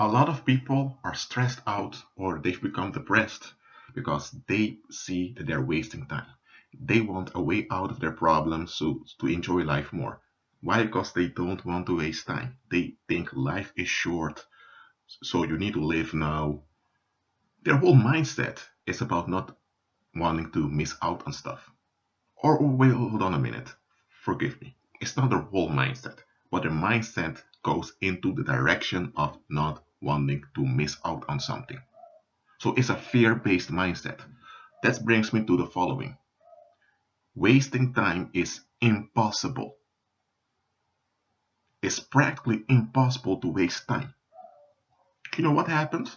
A lot of people are stressed out or they've become depressed because they see that they're wasting time. They want a way out of their problems to enjoy life more. Why? Because they don't want to waste time. They think life is short, so you need to live now. Their whole mindset is about not wanting to miss out on stuff. Or wait, hold on a minute. Forgive me. It's not their whole mindset, but their mindset goes into the direction of not wanting to miss out on something. So it's a fear-based mindset. That brings me to the following. Wasting time is impossible. It's practically impossible to waste time. You know what happens?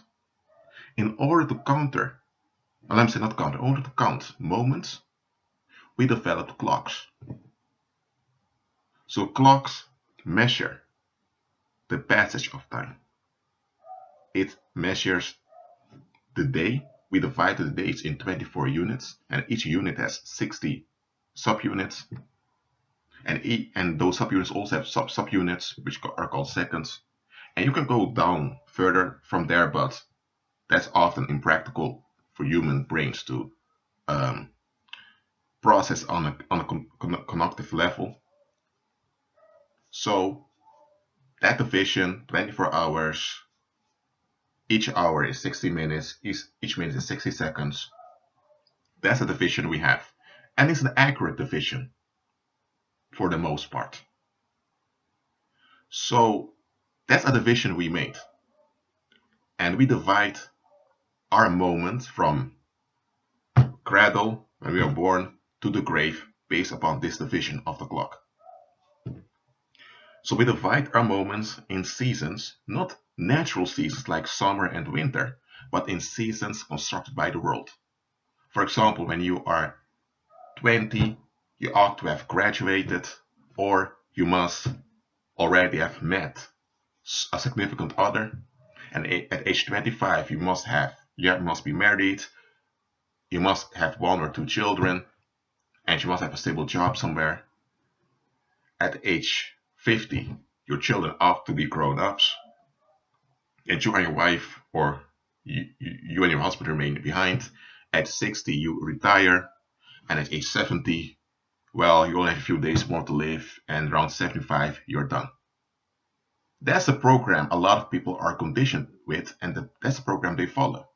In order to counter, well, let me say not counter, in order to count moments, we developed clocks. So clocks measure the passage of time. It measures the day. We divide the days in 24 units, and each unit has 60 subunits. And those subunits also have subunits, which are called seconds. And you can go down further from there, but that's often impractical for human brains to process on a cognitive level. So that division, 24 hours, each hour is 60 minutes, each minute is 60 seconds. That's the division we have. And it's an accurate division for the most part. So that's a division we made. And we divide our moment from cradle, when we are born, to the grave based upon this division of the clock. So we divide our moments in seasons, not natural seasons like summer and winter, but in seasons constructed by the world. For example, when you are 20, you ought to have graduated, or you must already have met a significant other, and at age 25 you must be married, you must have one or two children, and you must have a stable job somewhere. At age 50, your children ought to be grown-ups, and you and your wife, or you and your husband remain behind. At 60, you retire, and at age 70, well, you only have a few days more to live, and around 75, you're done. That's the program a lot of people are conditioned with, and that's the program they follow.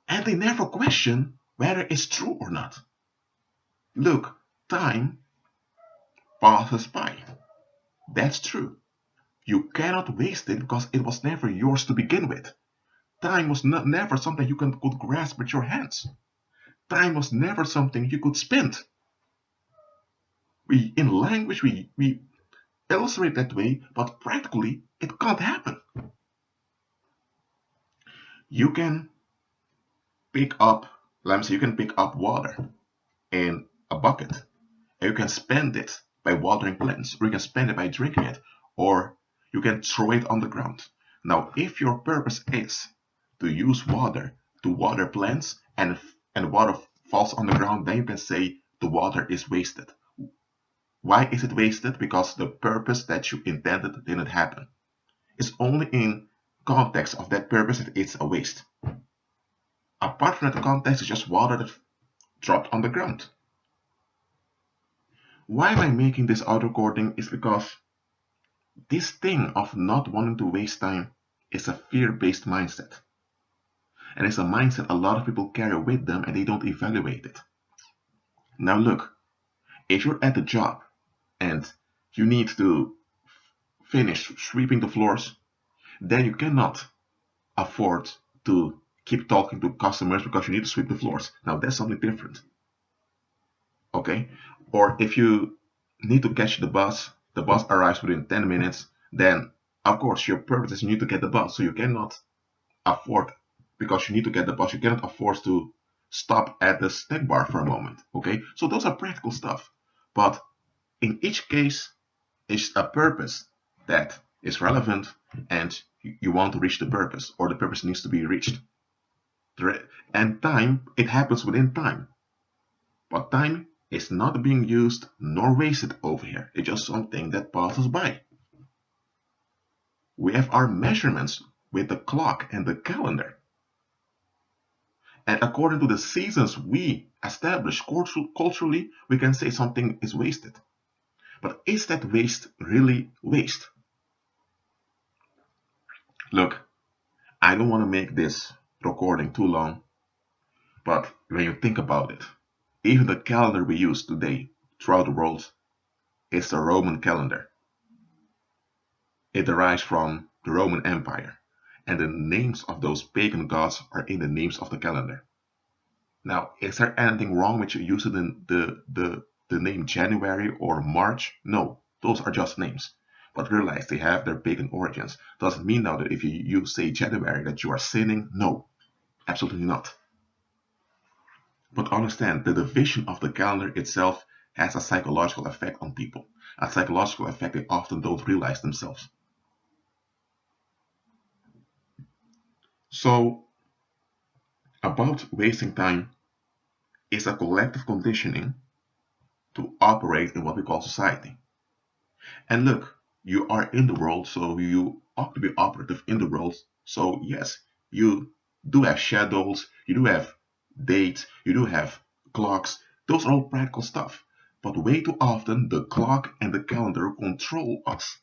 And they never question whether it's true or not. Look, time passes by. That's true. You cannot waste it because it was never yours to begin with. Time was never something you could grasp with your hands. Time was never something you could spend. In language, we illustrate that way, but practically, it can't happen. You can pick up, let me say, you can pick up water in a bucket, and you can spend it by watering plants, or you can spend it by drinking it, or you can throw it on the ground. Now, if your purpose is to use water to water plants, and water falls on the ground, then you can say the water is wasted. Why is it wasted? Because the purpose that you intended didn't happen. It's only in context of that purpose that it's a waste. Apart from that context, it's just water that dropped on the ground. Why am I making this audio recording is because this thing of not wanting to waste time is a fear-based mindset. And it's a mindset a lot of people carry with them and they don't evaluate it. Now look, if you're at the job and you need to finish sweeping the floors, then you cannot afford to keep talking to customers because you need to sweep the floors. Now that's something different. Okay? Or if you need to catch the bus arrives within 10 minutes, then of course your purpose is you need to get the bus. So you cannot afford, because you need to get the bus, you cannot afford to stop at the snack bar for a moment. Okay? So those are practical stuff. But in each case, it's a purpose that is relevant and you want to reach the purpose, or the purpose needs to be reached. And time, it happens within time. But time is not being used nor wasted over here. It's just something that passes by. We have our measurements with the clock and the calendar. And according to the seasons we establish culturally, we can say something is wasted. But is that waste really waste? Look, I don't want to make this recording too long, but when you think about it, even the calendar we use today throughout the world is the Roman calendar. It derives from the Roman Empire, and the names of those pagan gods are in the names of the calendar. Now, is there anything wrong with you using the name January or March? No, those are just names. But realize they have their pagan origins. Doesn't mean now that if you say January that you are sinning. No, absolutely not. But understand, the division of the calendar itself has a psychological effect on people. A psychological effect they often don't realize themselves. So, about wasting time is a collective conditioning to operate in what we call society. And look, you are in the world, so you ought to be operative in the world. So yes, you do have schedules, you do have dates, you do have clocks. Those are all practical stuff. But way too often, the clock and the calendar control us.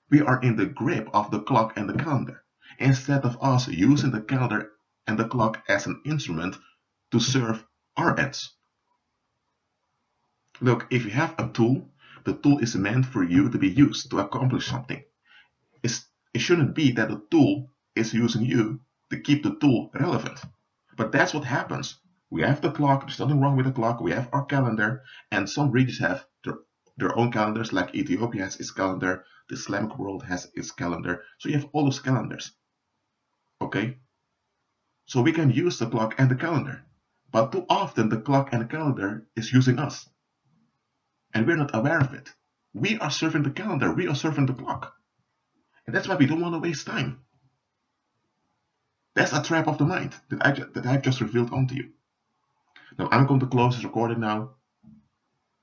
We are in the grip of the clock and the calendar, instead of us using the calendar and the clock as an instrument to serve our ends. Look, if you have a tool, the tool is meant for you to be used to accomplish something. It shouldn't be that the tool is using you to keep the tool relevant. But that's what happens. We have the clock, there's nothing wrong with the clock, we have our calendar, and some regions have their own calendars, like Ethiopia has its calendar, the Islamic world has its calendar. So you have all those calendars. Okay? So we can use the clock and the calendar. But too often the clock and the calendar is using us. And we're not aware of it. We are serving the calendar, we are serving the clock. And that's why we don't want to waste time. That's a trap of the mind that I've just revealed onto you. Now I'm going to close this recording now.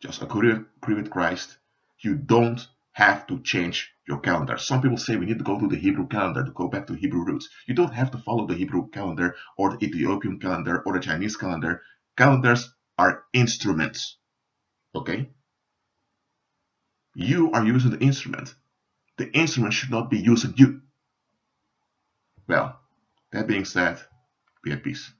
Just agree with Christ. You don't have to change your calendar. Some people say we need to go to the Hebrew calendar to go back to Hebrew roots. You don't have to follow the Hebrew calendar or the Ethiopian calendar or the Chinese calendar. Calendars are instruments. Okay? You are using the instrument. The instrument should not be using you. Well, that being said, be at peace.